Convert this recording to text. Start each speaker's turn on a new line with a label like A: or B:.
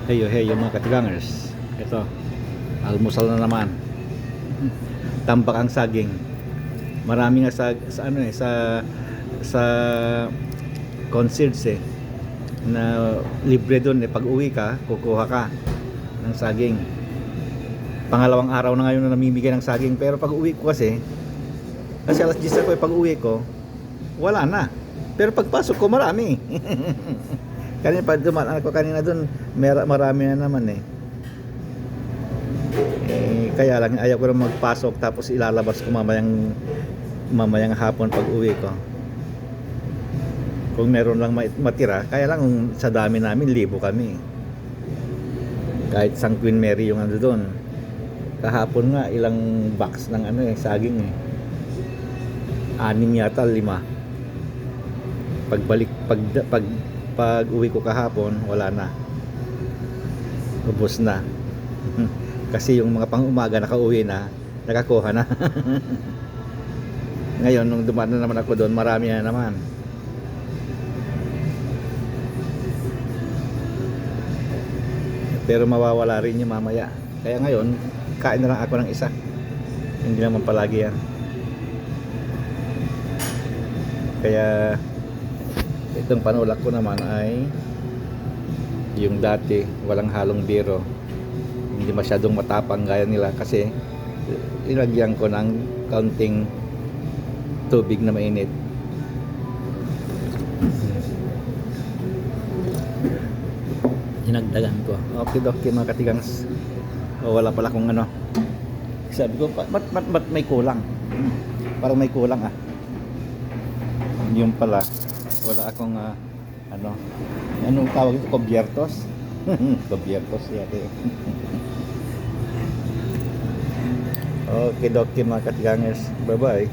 A: Heyo heyo mga katigangers. Ito, almusal na naman. Tambak ang saging. Marami nga sa ano sa concerts na libre doon pag uwi ka, kukuha ka ng saging. Pangalawang araw na ngayon na namimigay ng saging, pero pag uwi ko kasi alas 10 ako pag uwi ko, wala na. Pero pagpasok ko marami. Kanina pa dumaan ako kanina doon, marami na naman kaya lang ayaw ko na magpasok tapos ilalabas ko mamayang hapon pag uwi ko. Kung meron lang matira, kaya lang sa dami namin, libo kami. Kahit sang Queen Mary yung ano doon. Kahapon nga ilang box ng saging 6 yata, 5. Pag uwi ko kahapon, wala na. Ubos na. Kasi yung mga pang-umaga nakauwi na, nakakuha na. Ngayon nung dumaan na naman ako doon, marami na naman. Pero mawawala rin yung mamaya. Kaya ngayon, kain na lang ako ng isa. Hindi naman palagi yan. Kaya itong panulak ko naman ay yung dati walang halong biro, hindi masyadong matapang gaya nila, kasi ilagyan ko ng kaunting tubig na mainit. Hinagdagan ko. Okay mga katigangs. Wala pala kung ano. Sabi ko, ba't may kulang? Parang may kulang Yung pala, wala akong anong tawag ito? Cubiertos? Cubiertos yata yun. Okay mga katigangers. Bye bye.